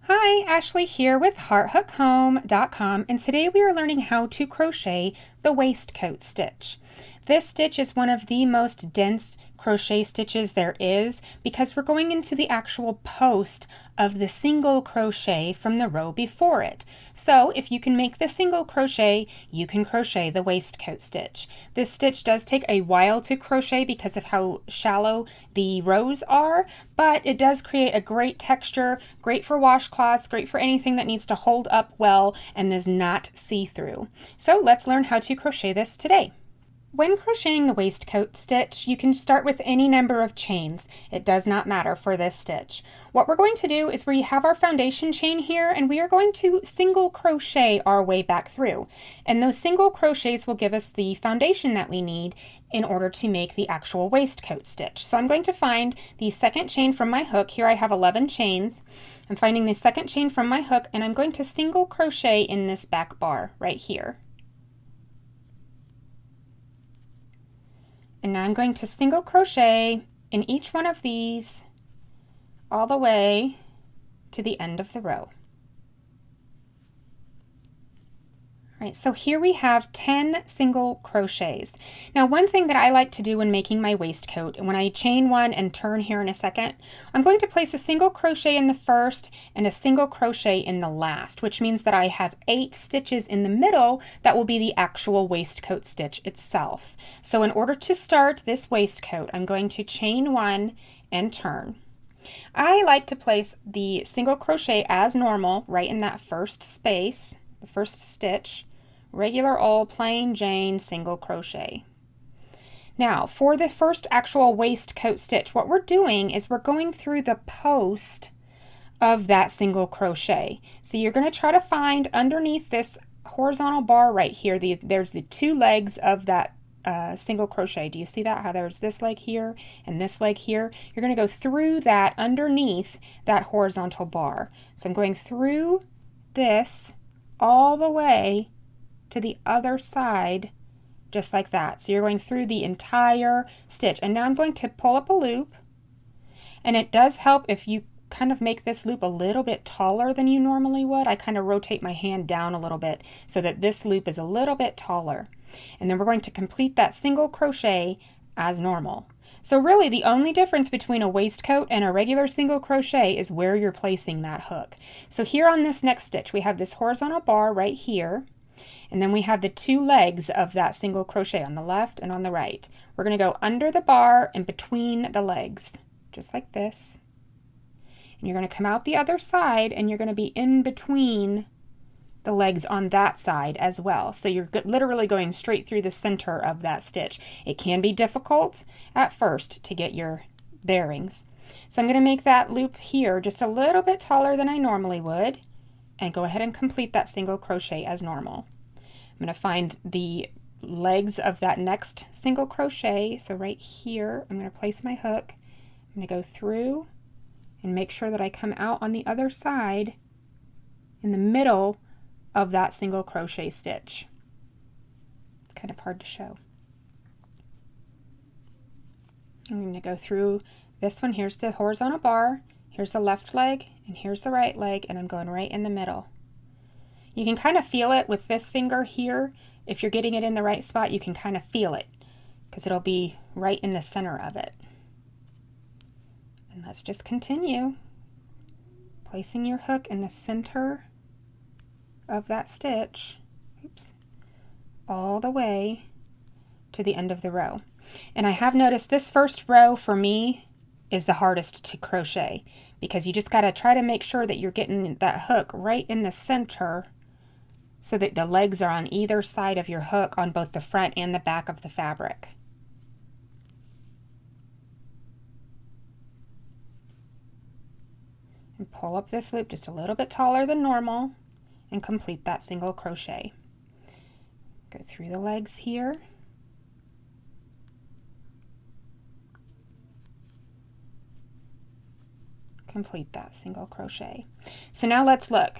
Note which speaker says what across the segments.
Speaker 1: Hi, Ashley here with HeartHookHome.com, and today we are learning how to crochet the waistcoat stitch. This stitch is one of the most dense crochet stitches there is because we're going into the actual post of the single crochet from the row before it. So if you can make the single crochet, you can crochet the waistcoat stitch. This stitch does take a while to crochet because of how shallow the rows are, but it does create a great texture, great for washcloths, great for anything that needs to hold up well and is not see-through. So let's learn how to crochet this today. When crocheting the waistcoat stitch, you can start with any number of chains. It does not matter for this stitch. What we're going to do is we have our foundation chain here, and we are going to single crochet our way back through. And those single crochets will give us the foundation that we need in order to make the actual waistcoat stitch. So I'm going to find the second chain from my hook. Here I have 11 chains. I'm finding the second chain from my hook, and I'm going to single crochet in this back bar right here. And now I'm going to single crochet in each one of these all the way to the end of the row. All right, so here we have 10 single crochets. Now, one thing that I like to do when making my waistcoat, and when I chain one and turn here in a second, I'm going to place a single crochet in the first and a single crochet in the last, which means that I have 8 stitches in the middle that will be the actual waistcoat stitch itself. So in order to start this waistcoat, I'm going to chain one and turn. I like to place the single crochet as normal right in that first space, the first stitch, regular old plain Jane single crochet. Now for the first actual waistcoat stitch, what we're doing is we're going through the post of that single crochet. So you're going to try to find underneath this horizontal bar right here, there's the 2 legs of that single crochet. Do you see that? How there's this leg here and this leg here? You're going to go through that underneath that horizontal bar. So I'm going through this all the way to the other side, just like that. So you're going through the entire stitch. And now I'm going to pull up a loop, and it does help if you kind of make this loop a little bit taller than you normally would. I kind of rotate my hand down a little bit so that this loop is a little bit taller. And then we're going to complete that single crochet as normal. So really the only difference between a waistcoat and a regular single crochet is where you're placing that hook. So here on this next stitch, we have this horizontal bar right here, and then we have the 2 legs of that single crochet on the left and on the right. We're going to go under the bar and between the legs, just like this. And you're going to come out the other side, and you're going to be in between the legs on that side as well. So you're literally going straight through the center of that stitch. It can be difficult at first to get your bearings. So I'm going to make that loop here just a little bit taller than I normally would, and go ahead and complete that single crochet as normal. I'm going to find the legs of that next single crochet. So right here, I'm going to place my hook. I'm going to go through and make sure that I come out on the other side in the middle of that single crochet stitch. It's kind of hard to show. I'm going to go through this one. Here's the horizontal bar, here's the left leg, and here's the right leg, and I'm going right in the middle. You can kind of feel it with this finger here. If you're getting it in the right spot, you can kind of feel it because it'll be right in the center of it. And let's just continue placing your hook in the center of that stitch, oops, all the way to the end of the row. And I have noticed this first row for me is the hardest to crochet because you just got to try to make sure that you're getting that hook right in the center so that the legs are on either side of your hook on both the front and the back of the fabric. And pull up this loop just a little bit taller than normal and complete that single crochet. Go through the legs here. Complete that single crochet. So now let's look.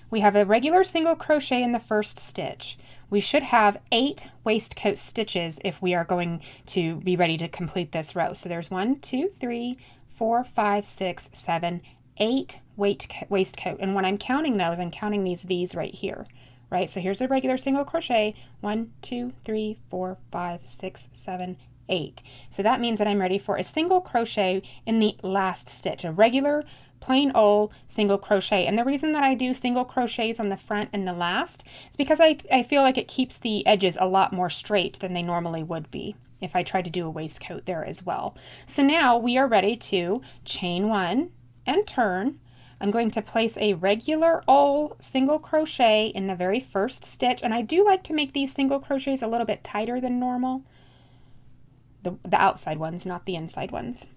Speaker 1: We have a regular single crochet in the first stitch. We should have 8 waistcoat stitches if we are going to be ready to complete this row. So there's 1, 2, 3, 4, 5, 6, 7, 8 waistcoat. And when I'm counting those, I'm counting these V's right here. Right, so here's a regular single crochet, 1, 2, 3, 4, 5, 6, 7, 8. So that means that I'm ready for a single crochet in the last stitch, a regular plain old single crochet. And the reason that I do single crochets on the front and the last is because I feel like it keeps the edges a lot more straight than they normally would be if I tried to do a waistcoat there as well. So now we are ready to chain 1 and turn. I'm going to place a regular old single crochet in the very first stitch, and I do like to make these single crochets a little bit tighter than normal. The outside ones, not the inside ones.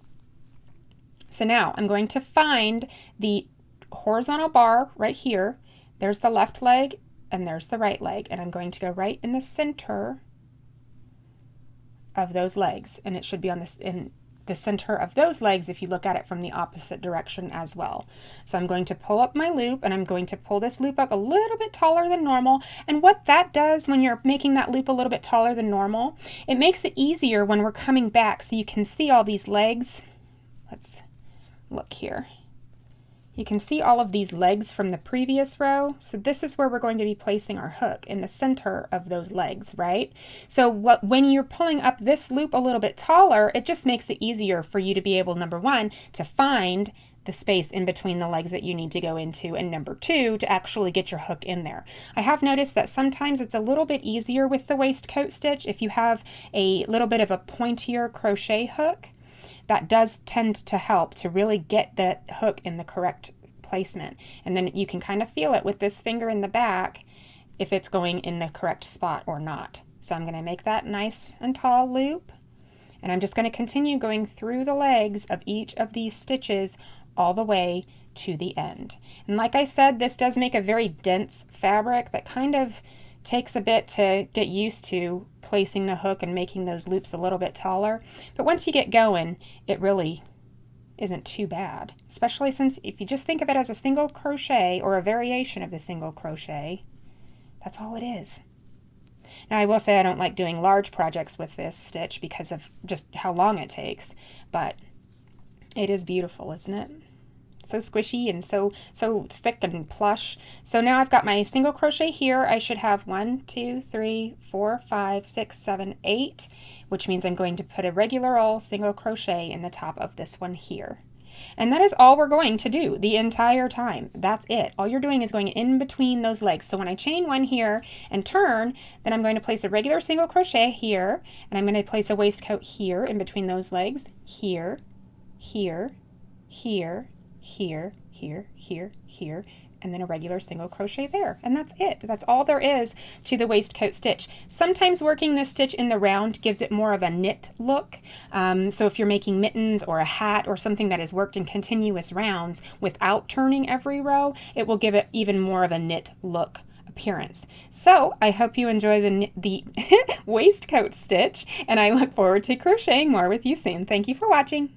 Speaker 1: So now I'm going to find the horizontal bar right here. There's the left leg and there's the right leg, and I'm going to go right in the center of those legs, and it should be on this in the center of those legs if you look at it from the opposite direction as well. So I'm going to pull up my loop, and I'm going to pull this loop up a little bit taller than normal. And what that does when you're making that loop a little bit taller than normal, it makes it easier when we're coming back so you can see all these legs. Let's look here. You can see all of these legs from the previous row. So this is where we're going to be placing our hook, in the center of those legs, right? So when you're pulling up this loop a little bit taller, it just makes it easier for you to be able, number 1, to find the space in between the legs that you need to go into, and number 2, to actually get your hook in there. I have noticed that sometimes it's a little bit easier with the waistcoat stitch if you have a little bit of a pointier crochet hook. That does tend to help to really get that hook in the correct placement. And then you can kind of feel it with this finger in the back if it's going in the correct spot or not. So I'm going to make that nice and tall loop, and I'm just going to continue going through the legs of each of these stitches all the way to the end. And like I said, this does make a very dense fabric that kind of takes a bit to get used to placing the hook and making those loops a little bit taller. But once you get going, it really isn't too bad, especially since if you just think of it as a single crochet or a variation of the single crochet, that's all it is. Now I will say I don't like doing large projects with this stitch because of just how long it takes, but it is beautiful, isn't it? So squishy and so thick and plush. So now I've got my single crochet here. I should have 1, 2, 3, 4, 5, 6, 7, 8, which means I'm going to put a regular old single crochet in the top of this one here. And that is all we're going to do the entire time. That's it. All you're doing is going in between those legs. So when I chain 1 here and turn, then I'm going to place a regular single crochet here, and I'm going to place a waistcoat here in between those legs, here, here, here, here, here, here, here, and then a regular single crochet there. And that's it. That's all there is to the waistcoat stitch. Sometimes working this stitch in the round gives it more of a knit look. So if you're making mittens or a hat or something that is worked in continuous rounds without turning every row, it will give it even more of a knit look appearance. So I hope you enjoy the waistcoat stitch, and I look forward to crocheting more with you soon. Thank you for watching.